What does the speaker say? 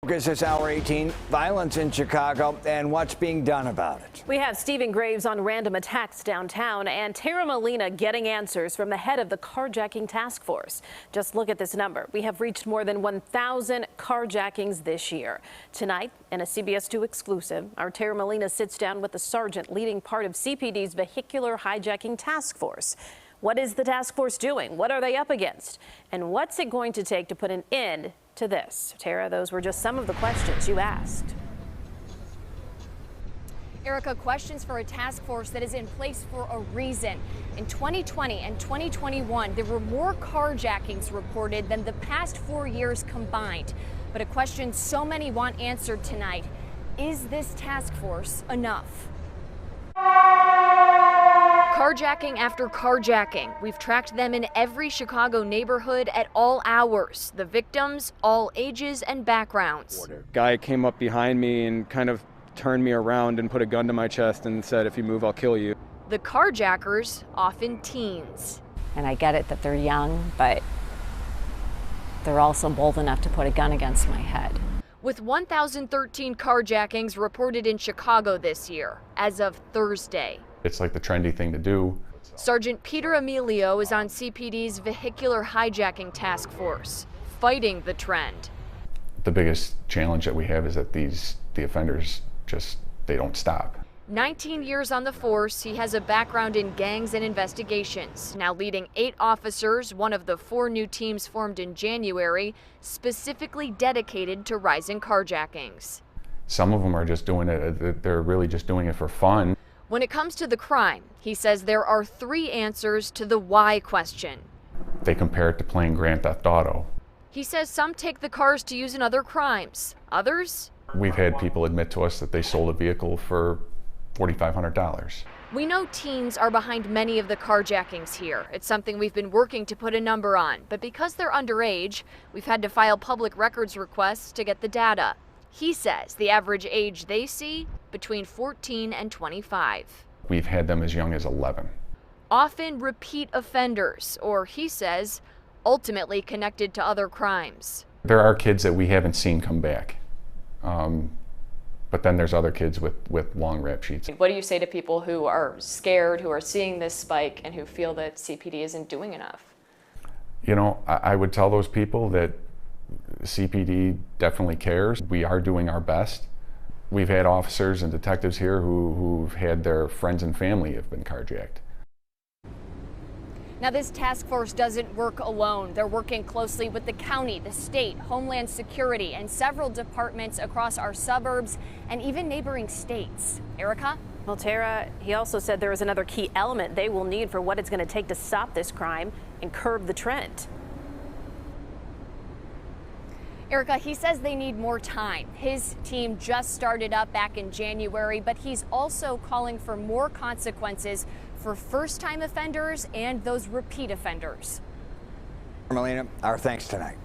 Focus this hour 18, violence in Chicago and what's being done about it. We have Stephen Graves on random attacks downtown and Tara Molina getting answers from the head of the carjacking task force. Just look at this number. We have reached more than 1,000 carjackings this year. Tonight, in a CBS 2 exclusive, our Tara Molina sits down with the sergeant leading part of CPD's vehicular hijacking task force. What is the task force doing? What are they up against? And what's it going to take to put an end to this? Tara, those were just some of the questions you asked. Erica, questions for a task force that is in place for a reason. In 2020 and 2021, there were more carjackings reported than the past 4 years combined. But a question so many want answered tonight: is this task force enough? Carjacking after carjacking. We've tracked them in every Chicago neighborhood at all hours. The victims, all ages and backgrounds. Guy came up behind me and kind of turned me around and put a gun to my chest and said, "If you move, I'll kill you." The carjackers, often teens. And I get it that they're young, but they're also bold enough to put a gun against my head. With 1,013 carjackings reported in Chicago this year, as of Thursday. It's like the trendy thing to do. Sergeant Peter Emilio is on CPD's vehicular hijacking task force, fighting the trend. The biggest challenge that we have is that the offenders they don't stop. 19 years on the force, he has a background in gangs and investigations, now leading 8 officers, one of the 4 new teams formed in January, specifically dedicated to rising carjackings. Some of them are just doing it, they're really just doing it for fun. When it comes to the crime, he says there are 3 answers to the why question. They compare it to playing Grand Theft Auto. He says some take the cars to use in other crimes. Others? We've had people admit to us that they sold a vehicle for $4,500. We know teens are behind many of the carjackings here. It's something we've been working to put a number on. But because they're underage, we've had to file public records requests to get the data. He says the average age they see, between 14 and 25. We've had them as young as 11. Often repeat offenders, or he says, ultimately connected to other crimes. There are kids that we haven't seen come back. But then there's other kids with long rap sheets. What do you say to people who are scared, who are seeing this spike, and who feel that CPD isn't doing enough? You know, I would tell those people that CPD definitely cares. We are doing our best. We've had officers and detectives here who've had their friends and family have been carjacked. Now, this task force doesn't work alone. They're working closely with the county, the state, Homeland Security, and several departments across our suburbs and even neighboring states. Erica? Well, Tara, he also said there is another key element they will need for what it's going to take to stop this crime and curb the trend. Erica, he says they need more time. His team just started up back in January, but he's also calling for more consequences for first-time offenders and those repeat offenders. Melina, our thanks tonight.